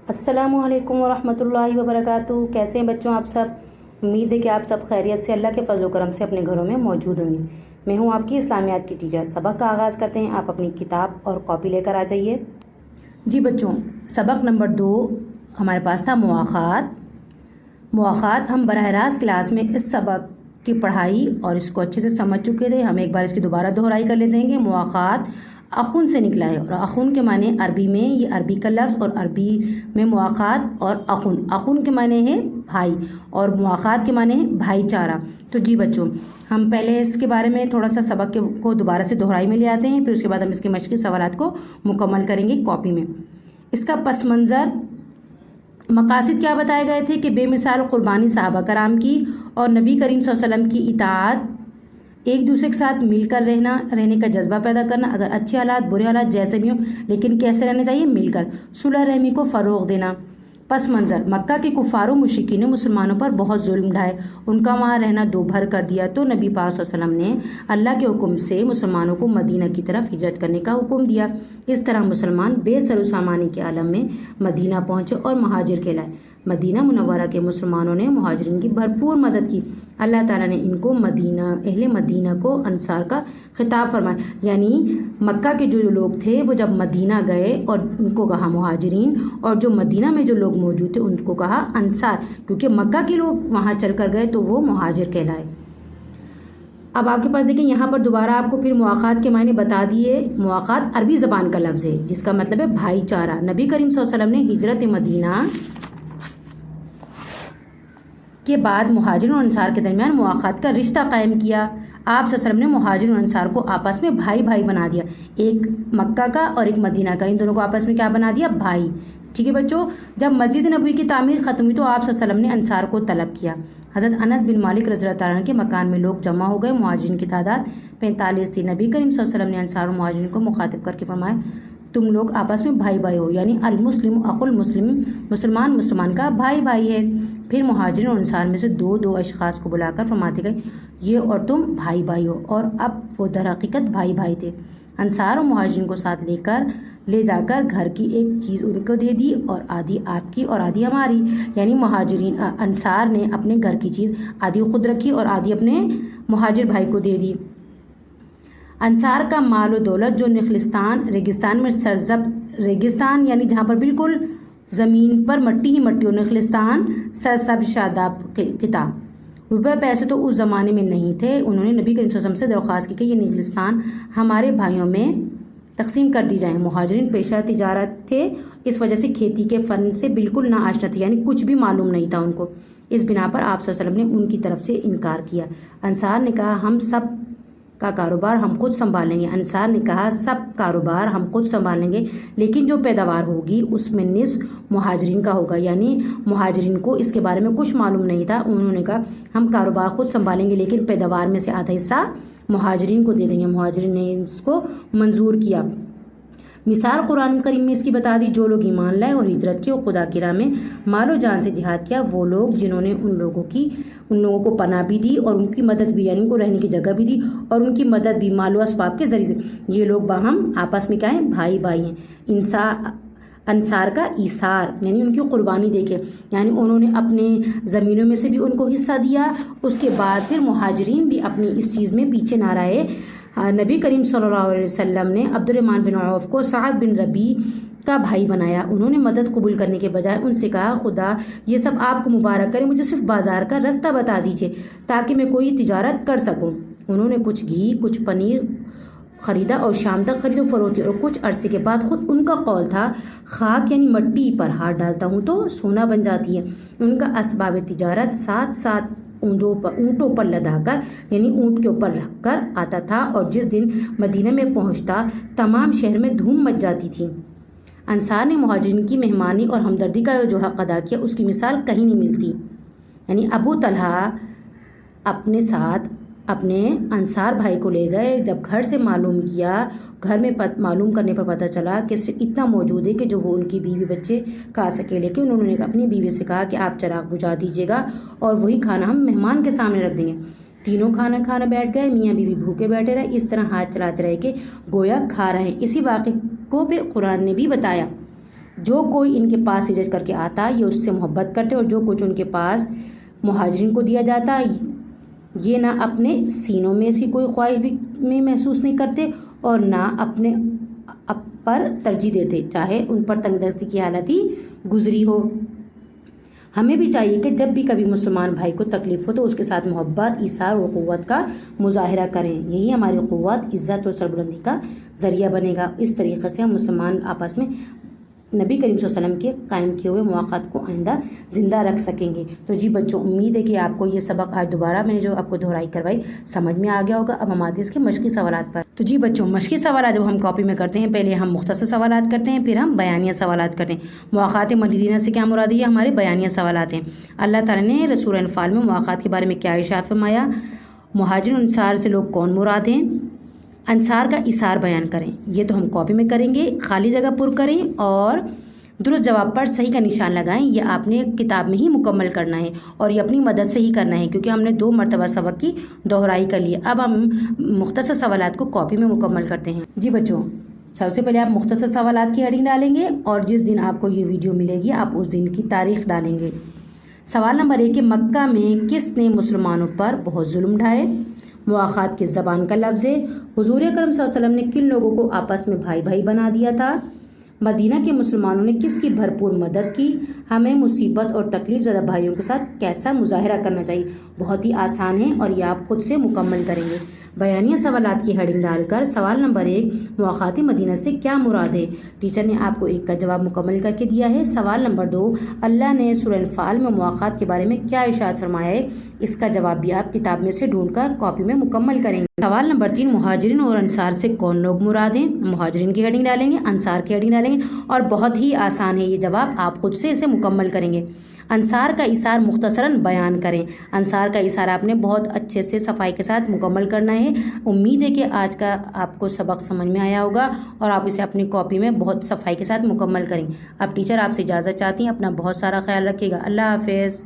السلام علیکم ورحمۃ اللہ وبرکاتہ۔ کیسے ہیں بچوں آپ سب؟ امید ہے کہ آپ سب خیریت سے اللہ کے فضل و کرم سے اپنے گھروں میں موجود ہوں گے۔ میں ہوں آپ کی اسلامیات کی ٹیچر۔ سبق کا آغاز کرتے ہیں۔ آپ اپنی کتاب اور کاپی لے کر آ جائیے۔ جی بچوں، سبق نمبر 2 ہمارے پاس تھا مواخات۔ ہم براہ راست کلاس میں اس سبق کی پڑھائی اور اس کو اچھے سے سمجھ چکے تھے۔ ہم ایک بار اس کی دوبارہ دہرائی کر لیتے ہیں کہ مواخات اخون سے نکلا ہے، اور اخون کے معنی عربی میں، یہ عربی کا لفظ، اور عربی میں مواخات اور اخون کے معنی ہے بھائی، اور مواخات کے معنی ہے بھائی چارہ۔ تو جی بچوں، ہم پہلے اس کے بارے میں تھوڑا سا سبق کو دوبارہ سے دہرائی میں لے آتے ہیں، پھر اس کے بعد ہم اس کے مشقی سوالات کو مکمل کریں گے کاپی میں۔ اس کا پس منظر مقاصد کیا بتائے گئے تھے کہ بے مثال قربانی صحابہ کرام کی اور نبی کریم صلی اللہ علیہ وسلم کی اطاعت، ایک دوسرے کے ساتھ مل کر رہنے کا جذبہ پیدا کرنا، اگر اچھے حالات برے حالات جیسے بھی ہوں لیکن کیسے رہنے چاہیے؟ مل کر، صلح رحمی کو فروغ دینا۔ پس منظر مکہ کے کفار و مشرکین نے مسلمانوں پر بہت ظلم ڈھائے، ان کا وہاں رہنا دو بھر کر دیا، تو نبی پاک صلی اللہ علیہ وسلم نے اللہ کے حکم سے مسلمانوں کو مدینہ کی طرف ہجرت کرنے کا حکم دیا۔ اس طرح مسلمان بے سر و سامانی کے عالم میں مدینہ پہنچے اور مہاجر کہلائے۔ مدینہ منورہ کے مسلمانوں نے مہاجرین کی بھرپور مدد کی۔ اللہ تعالیٰ نے ان کو اہل مدینہ کو انصار کا خطاب فرمایا، یعنی مکہ کے جو لوگ تھے وہ جب مدینہ گئے اور ان کو کہا مہاجرین، اور جو مدینہ میں جو لوگ موجود تھے ان کو کہا انصار، کیونکہ مکہ کے لوگ وہاں چل کر گئے تو وہ مہاجر کہلائے۔ اب آپ کے پاس دیکھیں، یہاں پر دوبارہ آپ کو پھر مواخات کے معنی بتا دیے۔ مواخات عربی زبان کا لفظ ہے جس کا مطلب ہے بھائی چارہ۔ نبی کریم صلی اللہ علیہ وسلم نے ہجرت مدینہ کے بعد مہاجرین اور انصار کے درمیان مواخات کا رشتہ قائم کیا۔ آپ صلی اللہ علیہ وسلم نے مہاجرین اور انصار کو آپس میں بھائی بھائی بنا دیا، ایک مکہ کا اور ایک مدینہ کا، ان دونوں کو آپس میں کیا بنا دیا؟ بھائی۔ ٹھیک ہے بچوں، جب مسجد نبوی کی تعمیر ختم ہوئی تو آپ صلی اللہ علیہ وسلم نے انصار کو طلب کیا۔ حضرت انس بن مالک رضی اللہ تعالیٰ عنہ کے مکان میں لوگ جمع ہو گئے، مہاجرین کی تعداد 45 تھی۔ نبی کریم صلی اللہ علیہ وسلم نے انصار اور مہاجرین کو مخاطب کر کے فرمایا، تم لوگ آپس میں بھائی بھائی ہو، یعنی المسلم اخو المسلم، مسلمان کا بھائی بھائی ہے۔ پھر مہاجرین اور انصار میں سے دو اشخاص کو بلا کر فرماتے گئے، یہ اور تم بھائی بھائی ہو، اور اب وہ در حقیقت بھائی بھائی تھے۔ انصار اور مہاجرین کو ساتھ لے جا کر گھر کی ایک چیز ان کو دے دی، اور آدھی آپ کی اور آدھی ہماری، یعنی انصار نے اپنے گھر کی چیز آدھی خود رکھی اور آدھی اپنے مہاجر بھائی کو دے دی۔ انصار کا مال و دولت جو ریگستان میں ریگستان یعنی جہاں پر بالکل زمین پر مٹی ہی مٹی ہو، نخلستان سرسبز شاداب خطہ، روپے پیسے تو اس زمانے میں نہیں تھے۔ انہوں نے نبی کریم صلی اللہ علیہ وسلم سے درخواست کی کہ یہ نخلستان ہمارے بھائیوں میں تقسیم کر دی جائیں۔ مہاجرین پیشہ تجارت تھے، اس وجہ سے کھیتی کے فن سے بالکل نا آشنا تھے، یعنی کچھ بھی معلوم نہیں تھا ان کو۔ اس بنا پر آپ صلی اللہ علیہ وسلم نے ان کی طرف سے انکار کیا۔ انصار نے کہا ہم سب کا کاروبار ہم خود سنبھال لیں گے۔ انصار نے کہا سب کاروبار ہم خود سنبھال لیں گے، لیکن جو پیداوار ہوگی اس میں نصف مہاجرین کا ہوگا، یعنی مہاجرین کو اس کے بارے میں کچھ معلوم نہیں تھا۔ انہوں نے کہا ہم کاروبار خود سنبھالیں گے، لیکن پیداوار میں سے آدھا حصہ مہاجرین کو دے دیں گے۔ مہاجرین نے اس کو منظور کیا۔ مثال قرآن کریم میں اس کی بتا دی، جو لوگ ایمان لائے اور ہجرت کی اور خدا کی راہ میں مال و جان سے جہاد کیا، وہ لوگ جنہوں نے ان لوگوں کو پناہ بھی دی اور ان کی مدد بھی، یعنی ان کو رہنے کی جگہ بھی دی اور ان کی مدد بھی مال و اسباب کے ذریعے سے، یہ لوگ باہم آپس میں کیا ہیں؟ بھائی بھائی ہیں۔ انصار کا ایثار یعنی ان کی قربانی دیکھے، یعنی انہوں نے اپنے زمینوں میں سے بھی ان کو حصہ دیا، اس کے بعد پھر مہاجرین بھی اپنی اس چیز میں پیچھے نہ رہے۔ نبی کریم صلی اللہ علیہ وسلم نے عبد الرحمن بن عوف کو سعد بن ربیع کا بھائی بنایا۔ انہوں نے مدد قبول کرنے کے بجائے ان سے کہا خدا یہ سب آپ کو مبارک کرے، مجھے صرف بازار کا رستہ بتا دیجیے تاکہ میں کوئی تجارت کر سکوں۔ انہوں نے کچھ گھی کچھ پنیر خریدا اور شام تک خرید و فروخت کی، اور کچھ عرصے کے بعد خود ان کا قول تھا خاک یعنی مٹی پر ہاتھ ڈالتا ہوں تو سونا بن جاتی ہے۔ ان کا اسباب تجارت ساتھ اونٹوں پر لدا کر یعنی اونٹ کے اوپر رکھ کر آتا تھا، اور جس دن مدینہ میں پہنچتا تمام شہر میں دھوم مچ جاتی تھی۔ انصار نے مہاجرین کی مہمانی اور ہمدردی کا جو حق ادا کیا اس کی مثال کہیں نہیں ملتی۔ یعنی ابو طلحہ اپنے ساتھ اپنے انصار بھائی کو لے گئے، جب گھر سے معلوم کیا، گھر میں معلوم کرنے پر پتہ چلا کہ اتنا موجود ہے کہ جو وہ ان کی بیوی بچے کھا سکے، لیکن انہوں نے اپنی بیوی سے کہا کہ آپ چراغ بجھا دیجیے گا اور وہی کھانا ہم مہمان کے سامنے رکھ دیں گے۔ تینوں کھانا بیٹھ گئے، میاں بیوی بھوکے بیٹھے رہے، اس طرح ہاتھ چلاتے رہے کہ گویا کھا رہے ہیں۔ اسی واقعے کو پھر قرآن نے بھی بتایا، جو کوئی ان کے پاس ہجرت کر کے آتا یہ اس سے محبت کرتے اور جو کچھ ان کے پاس مہاجرین کو دیا جاتا یہ نہ اپنے سینوں میں ایسی کوئی خواہش بھی میں محسوس نہیں کرتے اور نہ اپنے پر ترجیح دیتے، چاہے ان پر تنگ دستی کی حالت ہی گزری ہو۔ ہمیں بھی چاہیے کہ جب بھی کبھی مسلمان بھائی کو تکلیف ہو تو اس کے ساتھ محبت، ایثار اور قوت کا مظاہرہ کریں، یہی ہماری قوت، عزت اور سربلندی کا ذریعہ بنے گا۔ اس طریقے سے ہم مسلمان آپس میں نبی کریم صلی اللہ علیہ وسلم کے قائم کیے ہوئے مواقعات کو آئندہ زندہ رکھ سکیں گے۔ تو جی بچوں، امید ہے کہ آپ کو یہ سبق آج دوبارہ میں نے جو آپ کو دہرائی کروائی سمجھ میں آ گیا ہوگا۔ اب ہم آتے ہیں اس کے مشقی سوالات پر۔ تو جی بچوں، مشقی سوالات جب ہم کاپی میں کرتے ہیں پہلے ہم مختصر سوالات کرتے ہیں، پھر ہم بیانیہ سوالات کرتے ہیں۔ مواقعات مدینہ سے کیا مراد ہے؟ یہ ہمارے بیانیہ سوالات ہیں۔ اللہ تعالیٰ نے سورہ انفال میں مواقعات کے بارے میں کیا ارشاد فرمایا؟ مہاجر انصار سے لوگ کون مراد ہیں؟ انصار کا ایثار بیان کریں۔ یہ تو ہم کاپی میں کریں گے، خالی جگہ پر کریں اور درست جواب پر صحیح کا نشان لگائیں۔ یہ آپ نے کتاب میں ہی مکمل کرنا ہے اور یہ اپنی مدد سے ہی کرنا ہے کیونکہ ہم نے 2 مرتبہ سبق کی دہرائی کر لی۔ اب ہم مختصر سوالات کو کاپی میں مکمل کرتے ہیں۔ جی بچوں، سب سے پہلے آپ مختصر سوالات کی ہیڈنگ ڈالیں گے اور جس دن آپ کو یہ ویڈیو ملے گی آپ اس دن کی تاریخ ڈالیں گے۔ سوال نمبر 1 کہ مکہ میں کس نے مسلمانوں پر بہت ظلم ڈھائے؟ مواقعات کی زبان کا لفظ ہے۔ حضور اکرم صلی اللہ علیہ وسلم نے کن لوگوں کو آپس میں بھائی بھائی بنا دیا تھا؟ مدینہ کے مسلمانوں نے کس کی بھرپور مدد کی؟ ہمیں مصیبت اور تکلیف زدہ بھائیوں کے ساتھ کیسا مظاہرہ کرنا چاہیے؟ بہت ہی آسان ہے اور یہ آپ خود سے مکمل کریں گے۔ بیانیہ سوالات کی ہیڈنگ ڈال کر سوال نمبر 1 مواقعات مدینہ سے کیا مراد ہے؟ ٹیچر نے آپ کو 1 کا جواب مکمل کر کے دیا ہے۔ سوال نمبر 2 اللہ نے سورہ انفال میں مواقعات کے بارے میں کیا ارشاد فرمایا ہے؟ اس کا جواب بھی آپ کتاب میں سے ڈھونڈ کر کاپی میں مکمل کریں گے۔ سوال نمبر 3 مہاجرین اور انصار سے کون لوگ مراد ہیں؟ مہاجرین کی ہیڈنگ ڈالیں گے، انصار کی ہیڈنگ ڈالیں گے اور بہت ہی آسان ہے یہ جواب، آپ خود سے اسے مکمل کریں گے۔ انصار کا ایثار مختصراً بیان کریں۔ انصار کا ایثار آپ نے بہت اچھے سے صفائی کے ساتھ مکمل کرنا ہے۔ امید ہے کہ آج کا آپ کو سبق سمجھ میں آیا ہوگا اور آپ اسے اپنی کاپی میں بہت صفائی کے ساتھ مکمل کریں۔ اب ٹیچر آپ سے اجازت چاہتی ہیں، اپنا بہت سارا خیال رکھیے گا۔ اللہ حافظ۔